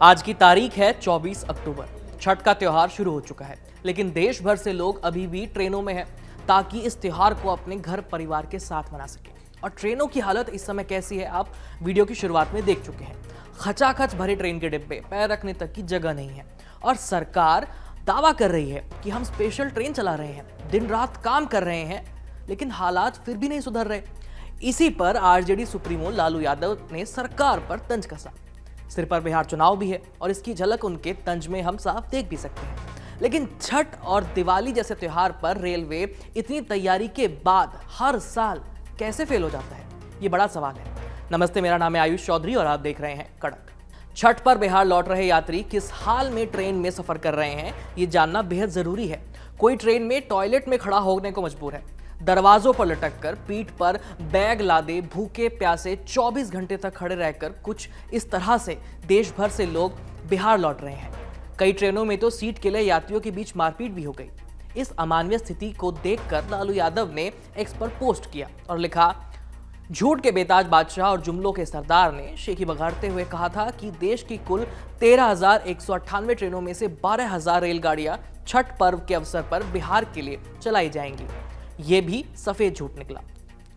आज की तारीख है 24 अक्टूबर। छठ का त्योहार शुरू हो चुका है, लेकिन देश भर से लोग अभी भी ट्रेनों में हैं ताकि इस त्योहार को अपने घर परिवार के साथ मना सकें। और ट्रेनों की हालत इस समय कैसी है, आप वीडियो की शुरुआत में देख चुके हैं। खचाखच भरे ट्रेन के डिब्बे, पैर रखने तक की जगह नहीं है। और सरकार दावा कर रही है कि हम स्पेशल ट्रेन चला रहे हैं, दिन रात काम कर रहे हैं, लेकिन हालात फिर भी नहीं सुधर रहे। इसी पर आरजेडी सुप्रीमो लालू यादव ने सरकार पर तंज कसा। सिर पर बिहार चुनाव भी है और इसकी झलक उनके तंज में हम साफ देख भी सकते हैं। लेकिन छठ और दिवाली जैसे त्योहार पर रेलवे इतनी तैयारी के बाद हर साल कैसे फेल हो जाता है, ये बड़ा सवाल है। नमस्ते, मेरा नाम है आयुष चौधरी और आप देख रहे हैं कड़क। छठ पर बिहार लौट रहे यात्री किस हाल में ट्रेन में सफर कर रहे हैं, ये जानना बेहद जरूरी है। कोई ट्रेन में टॉयलेट में खड़ा होने को मजबूर है, दरवाजों पर लटक कर पीठ पर बैग लादे भूखे प्यासे 24 घंटे तक खड़े रहकर कुछ इस तरह से देश भर से लोग बिहार लौट रहे हैं। कई ट्रेनों में तो सीट के लिए यात्रियों के बीच मारपीट भी हो गई। इस अमानवीय स्थिति को देखकर लालू यादव ने एक्स पर पोस्ट किया और लिखा, झूठ के बेताज बादशाह और जुमलों के सरदार ने शेखी बघाड़ते हुए कहा था कि देश की कुल 13,198 ट्रेनों में से 12,000 रेलगाड़ियां छठ पर्व के अवसर पर बिहार के लिए चलाई जाएंगी। ये भी सफेद झूठ निकला।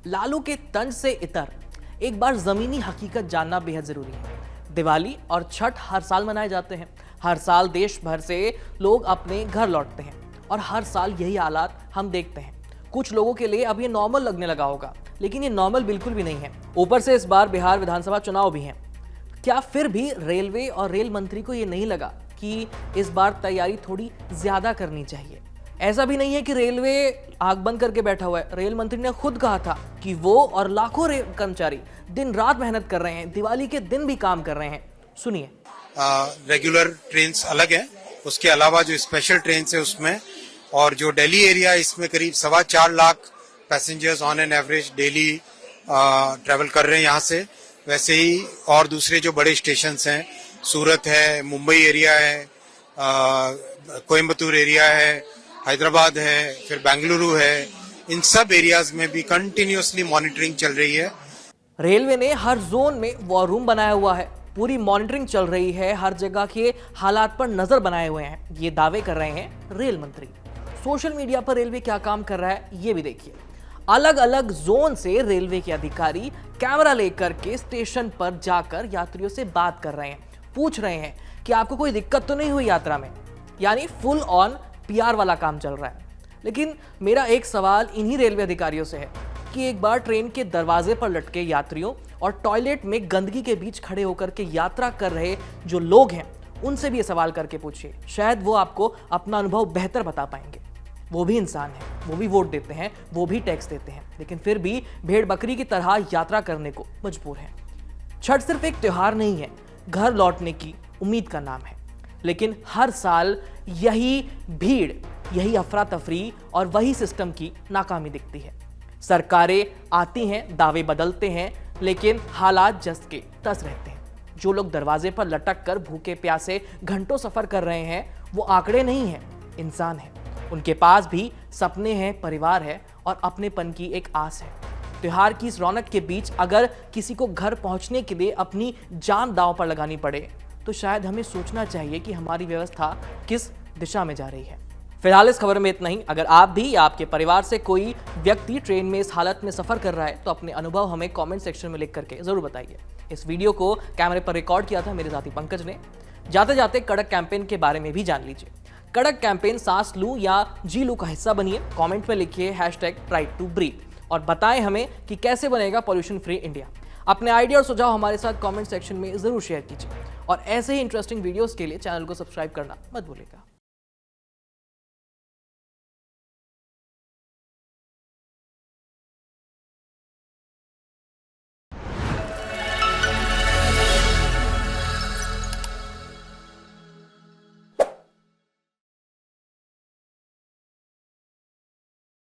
लालू के तंज से इतर एक बार जमीनी हकीकत जानना बेहद जरूरी है। दिवाली और छठ हर साल मनाए जाते हैं। हर साल देश भर से लोग अपने घर लौटते हैं और हर साल यही हालात हम देखते हैं। कुछ लोगों के लिए अब ये नॉर्मल लगने लगा होगा, लेकिन ये नॉर्मल बिल्कुल भी नहीं है। ऊपर से इस बार बिहार विधानसभा चुनाव भी हैं। क्या फिर भी रेलवे और रेल मंत्री को ये नहीं लगा कि इस बार तैयारी थोड़ी ज्यादा करनी चाहिए? ऐसा भी नहीं है कि रेलवे आंख बंद करके बैठा हुआ है। रेल मंत्री ने खुद कहा था कि वो और लाखों रेल कर्मचारी दिन रात मेहनत कर रहे हैं, दिवाली के दिन भी काम कर रहे हैं। सुनिए। रेगुलर ट्रेन्स अलग है, उसके अलावा जो स्पेशल ट्रेन है उसमें, और जो दिल्ली एरिया इसमें करीब 4.25 lakh passengers on an average daily travel कर रहे हैं यहाँ से। वैसे ही और दूसरे जो बड़े स्टेशन हैं, सूरत है, मुंबई एरिया है, कोयम्बतूर एरिया है, हैदराबाद है, फिर बेंगलुरु है, इन सब एरियाज में भी कंटिन्यूअसली मॉनिटरिंग चल रही है। रेलवे ने हर जोन में वॉर रूम बनाया हुआ है, पूरी मॉनिटरिंग चल रही है, हर जगह के हालात पर नजर बनाए हुए हैं। ये दावे कर रहे हैं रेल मंत्री। सोशल मीडिया पर रेलवे क्या काम कर रहा है, ये भी देखिए। अलग अलग जोन से रेलवे के अधिकारी कैमरा लेकर के स्टेशन पर जाकर यात्रियों से बात कर रहे हैं, पूछ रहे हैं कि आपको कोई दिक्कत तो नहीं हुई यात्रा में। यानी फुल ऑन पीआर वाला काम चल रहा है। लेकिन मेरा एक सवाल इन्हीं रेलवे अधिकारियों से है कि एक बार ट्रेन के दरवाजे पर लटके यात्रियों और टॉयलेट में गंदगी के बीच खड़े होकर के यात्रा कर रहे जो लोग हैं, उनसे भी ये सवाल करके पूछिए। शायद वो आपको अपना अनुभव बेहतर बता पाएंगे। वो भी इंसान है, वो भी वोट देते हैं, वो भी टैक्स देते हैं, लेकिन फिर भी भेड़ बकरी की तरह यात्रा करने को मजबूर हैं। छठ सिर्फ एक त्योहार नहीं है, घर लौटने की उम्मीद का नाम है। लेकिन हर साल यही भीड़, यही अफरा तफरी और वही सिस्टम की नाकामी दिखती है। सरकारें आती हैं, दावे बदलते हैं, लेकिन हालात जस के तस रहते हैं। जो लोग दरवाजे पर लटक कर भूखे प्यासे घंटों सफर कर रहे हैं, वो आंकड़े नहीं हैं, इंसान हैं। उनके पास भी सपने हैं, परिवार है और अपनेपन की एक आस है। त्योहार की इस रौनक के बीच अगर किसी को घर पहुंचने के लिए अपनी जान दांव पर लगानी पड़े, तो शायद हमें सोचना चाहिए कि हमारी व्यवस्था किस दिशा में जा रही है। फिलहाल इस खबर में इतना ही। अगर आप भी या आपके परिवार से कोई व्यक्ति ट्रेन में इस हालत में सफर कर रहा है, तो अपने अनुभव हमें कमेंट सेक्शन में लिख करके जरूर बताइए। इस वीडियो को कैमरे पर रिकॉर्ड किया था मेरे साथी पंकज ने। जाते जाते कड़क कैंपेन के बारे में भी जान लीजिए। कड़क कैंपेन सांस लूं या जी लूं का हिस्सा बनिए। कमेंट में लिखिए #TryToBreathe और बताएं हमें कि कैसे बनेगा पॉल्यूशन फ्री इंडिया। अपने आइडिया और सुझाव हमारे साथ कमेंट सेक्शन में जरूर शेयर कीजिए और ऐसे ही इंटरेस्टिंग वीडियोस के लिए चैनल को सब्सक्राइब करना मत भूलिएगा।